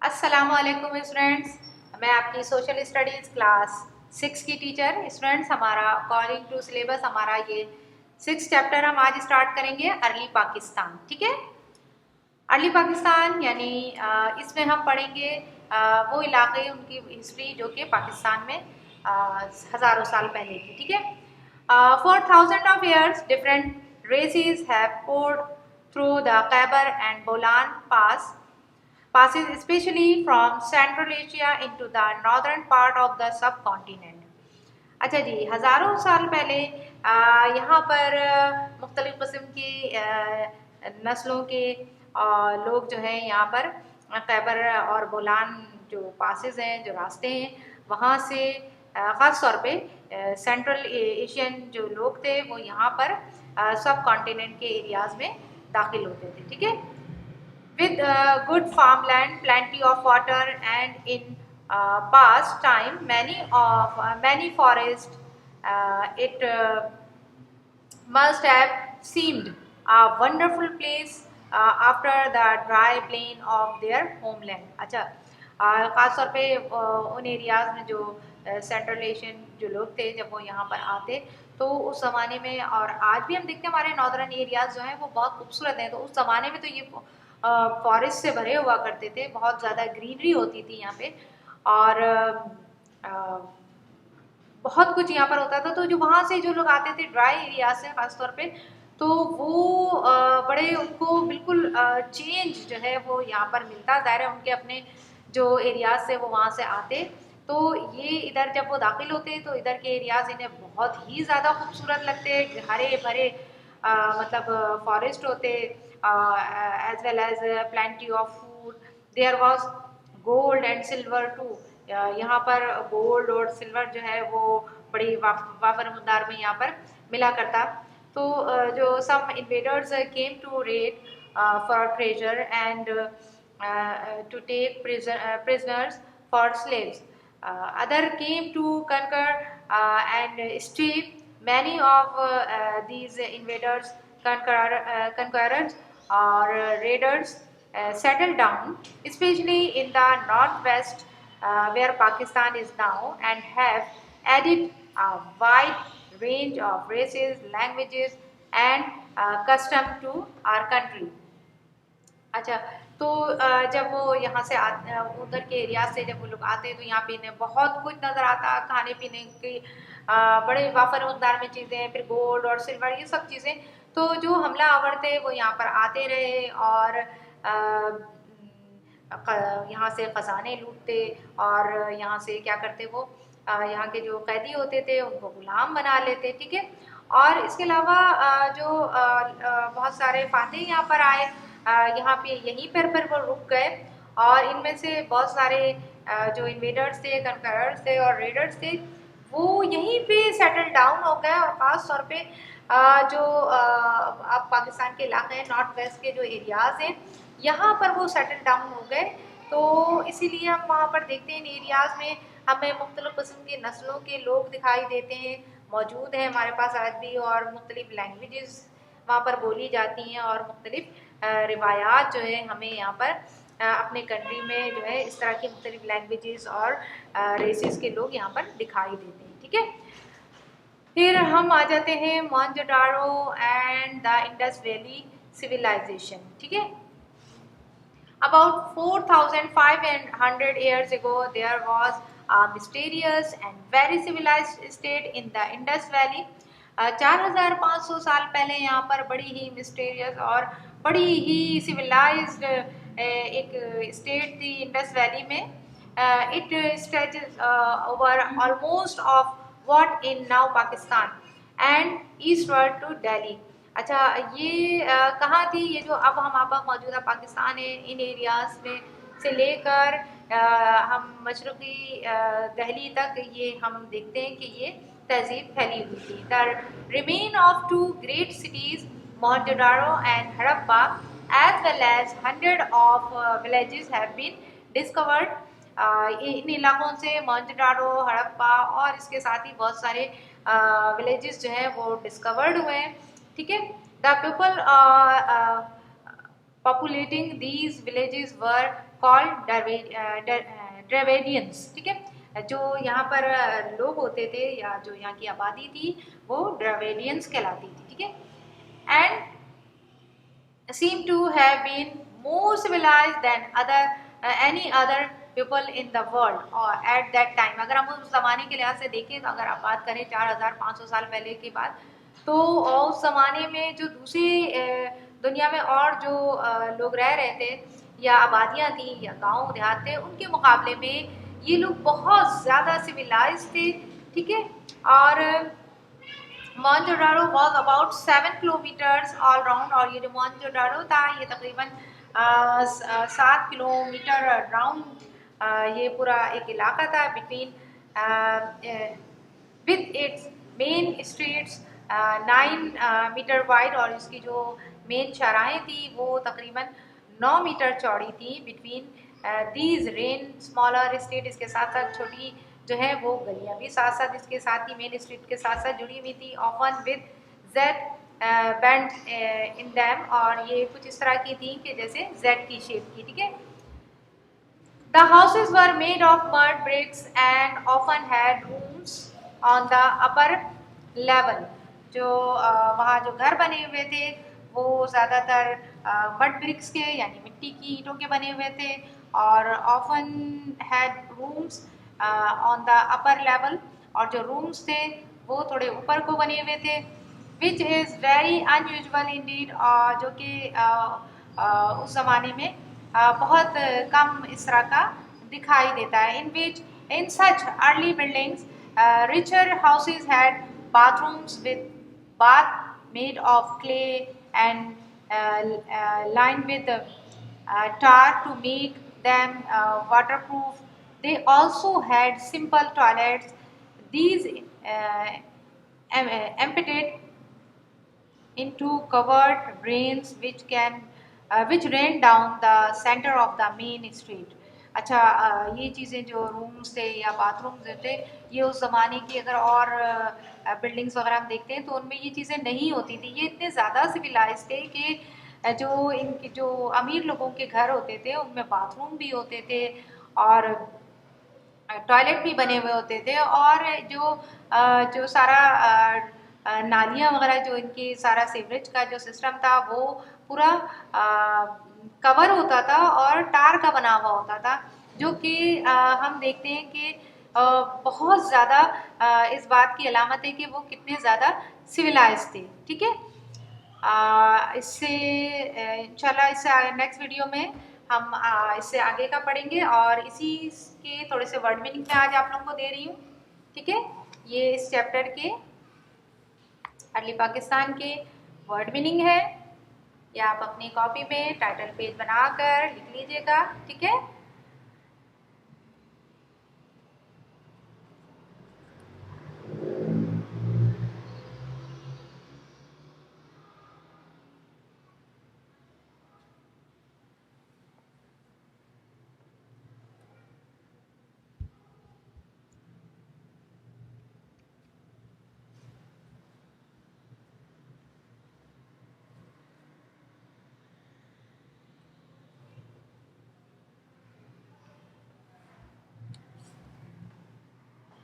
अस्सलामुअलैकुम स्टूडेंट्स, मैं आपकी सोशल स्टडीज़ क्लास 6 की टीचर। स्टूडेंट्स, हमारा अकॉर्डिंग टू सिलेबस हमारा ये 6 चैप्टर हम आज स्टार्ट करेंगे अर्ली पाकिस्तान। ठीक है, अर्ली पाकिस्तान यानी इसमें हम पढ़ेंगे वो इलाके, उनकी हिस्ट्री जो कि पाकिस्तान में हज़ारों साल पहले की। ठीक है, for thousand of years different races have poured through the Khyber and Bolan passes especially from Central Asia into the northern part of the subcontinent। अच्छा जी, हज़ारों साल पहले यहाँ पर मुख्तलिफ़ किस्म की नस्लों के लोग जो हैं यहाँ पर खैबर और बोलान जो पासेस हैं, जो रास्ते हैं, वहाँ से ख़ास तौर पे सेंट्रल एशियन जो लोग थे वो यहाँ पर सब कॉन्टिनेंट के एरियाज़ में दाखिल होते थे। ठीक है, with good farmland, plenty of water, and in past time many forests, it must have seemed a wonderful place after the dry plain of their homeland। अच्छा, ख़ास तौर पे उन एरियाज़ में जो सेंट्रल एशियन जो लोग थे, जब वो यहाँ पर आते तो उस ज़माने में, और आज भी हम देखते हैं हमारे नॉर्दर्न एरियाज़ जो हैं वो बहुत खूबसूरत हैं। तो उस ज़माने में तो ये फॉरेस्ट से भरे हुआ करते थे, बहुत ज़्यादा ग्रीनरी होती थी यहाँ पे, और बहुत कुछ यहाँ पर होता था। तो जो वहाँ से जो लोग आते थे ड्राई एरिया से ख़ास तौर पे, तो वो बड़े उनको बिल्कुल चेंज जो है वो यहाँ पर मिलता। ज़ाहिर है उनके अपने जो एरियाज से वो वहाँ से आते, तो ये इधर जब वो दाखिल होते तो इधर के एरियाज इन्हें बहुत ही ज़्यादा खूबसूरत लगते, हरे भरे मतलब फॉरेस्ट होते, as well as plenty of food. There was gold and silver too, यहाँ पर गोल्ड और सिल्वर जो है वो बड़ी वाफर मकदार में यहाँ पर मिला करता। तो जो some invaders came to raid for treasure and to take prisoners for slaves, other came to conquer and steal। many of these invaders, conquerors or raiders settled down, especially in the northwest where Pakistan is now, and have added a wide range of races, languages, and custom to our country। अच्छा, तो जब वो यहाँ से उधर के area से जब वो लोग आते हैं तो यहाँ पे इन्हें बहुत कुछ नज़र आता, खाने पीने की बड़े वाफर मकदार में चीज़ें, फिर गोल्ड और सिल्वर, ये सब चीज़ें। तो जो हमला आवर थे वो यहाँ पर आते रहे और यहाँ से खजाने लूटते, और यहाँ से क्या करते वो यहाँ के जो कैदी होते थे उनको गुलाम बना लेते। ठीक है, और इसके अलावा जो बहुत सारे फातेह यहाँ पर आए, यहाँ पे यहीं पर वो रुक गए, और इनमें से बहुत सारे जो इन्वेडर्स थे, कनकरर्स थे और रेडर्स थे, वो यहीं पे सेटल डाउन हो गए। और ख़ास तौर पे जो अब पाकिस्तान के इलाके हैं, नॉर्थ वेस्ट के जो एरियाज़ हैं, यहाँ पर वो सेटल डाउन हो गए। तो इसीलिए हम वहाँ पर देखते हैं इन एरियाज़ में हमें मुख्तलिफ़ किस्म की नस्लों के लोग दिखाई देते हैं, मौजूद हैं हमारे पास आज भी, और मुख्तलिफ़ लैंग्वेजेस वहाँ पर बोली जाती हैं, और मुख्तलिफ़ रिवायात जो है हमें यहाँ पर अपने कंट्री में जो है इस तरह की मुख्तलिफ़ लैंग्वेजेस और रेसेस के लोग यहाँ पर दिखाई देते हैं। ठीक है, फिर हम आ जाते हैं Mohenjodaro and the Indus Valley civilisation. ठीक है, about 4,500 years ago there was a mysterious and very civilized state in the Indus Valley। 4,500 साल पहले यहाँ पर बड़ी ही मिस्टीरियस और बड़ी ही सिविलाइज्ड एक स्टेट थी इंडस वैली में। It stretches over almost of what in now Pakistan and eastward to Delhi. अच्छा, ये कहाँ थी? ये जो अब हम आप मौजूदा पाकिस्तान है, इन एरियाज़ में से लेकर हम मशरक़ी दिल्ली तक ये हम देखते हैं कि ये तहज़ीब फैली हुई थी। The remain of two great cities Mohenjodaro and Harappa as well as 100 of villages have been discovered. इन इलाकों से मोहनजोदाड़ो, हड़प्पा और इसके साथ ही बहुत सारे विलेजेस जो हैं वो डिस्कवर्ड हुए हैं। ठीक है, the people populating these villages were called Dravidians, ठीक है। जो यहाँ पर लोग होते थे या जो यहाँ की आबादी थी वो Dravidians कहलाती थी, ठीक है। And seem to have been more civilized than any other people in the world or at that time। अगर हम उस ज़माने के लिहाज से देखें तो अगर आप बात करें 4500 साल पहले की बात, तो उस ज़माने में जो दूसरी दुनिया में और जो लोग रह रहे थे या आबादियाँ थी या गांव देहात थे, उनके मुकाबले में ये लोग बहुत ज़्यादा सिविलाइज थे, ठीक है। और Mohenjodaro was about 7 kilometres all round, और ये जो मोहनजोदाड़ो था ये तकरीबन 7 किलोमीटर राउंड ये पूरा एक इलाका था between with its main streets 9 metre wide, और इसकी जो मेन शाहराहें थी वो तकरीबन 9 मीटर चौड़ी थी। Between these rain smaller street, इसके साथ साथ छोटी जो है वो गलियां भी साथ साथ इसके साथ ही मेन स्ट्रीट के साथ साथ जुड़ी हुई थी। Often with Z band in dam, और ये कुछ इस तरह की थी कि जैसे जेड की शेप की, ठीक है। The houses were made of mud bricks and often had rooms on the upper level। जो वहाँ जो घर बने हुए थे वो ज़्यादातर मड ब्रिक्स के यानी मिट्टी की ईंटों के बने हुए थे, और often had rooms on the upper level, और जो रूम्स थे वो थोड़े ऊपर को बने हुए थे। Which is very unusual Indeed, जो कि उस ज़माने में बहुत कम इस तरह का दिखाई देता है। In which in such early buildings richer houses had bathrooms with bath made of clay and lined with tar to make them waterproof। They also had simple toilets. These emptied into covered drains which ran down the center of the main street। अच्छा, ये चीज़ें जो rooms थे या bathrooms थे ये उस ज़माने की अगर और बिल्डिंग्स वगैरह हम देखते हैं तो उनमें ये चीज़ें नहीं होती थी। ये इतने ज़्यादा सिविलाइज थे कि जो इनके जो अमीर लोगों के घर होते थे उनमें बाथरूम भी होते थे और टॉयलेट भी बने हुए होते थे, और जो सारा नालियाँ वगैरह जो इनकी सारा सीवरेज का जो सिस्टम था वो पूरा कवर होता था और टार का बना हुआ होता था, जो कि हम देखते हैं कि बहुत ज़्यादा इस बात की अलामत है कि वो कितने ज़्यादा सिविलाइज थे, ठीक है। इससे इंशाल्लाह इससे नेक्स्ट वीडियो में हम इससे आगे का पढ़ेंगे, और इसी के थोड़े से वर्ड मीनिंग मैं आज आप लोगों को दे रही हूँ, ठीक है। ये इस चैप्टर के अर्ली पाकिस्तान के वर्ड मीनिंग है, या आप अपनी कॉपी में टाइटल पेज बनाकर लिख लीजिएगा, ठीक है।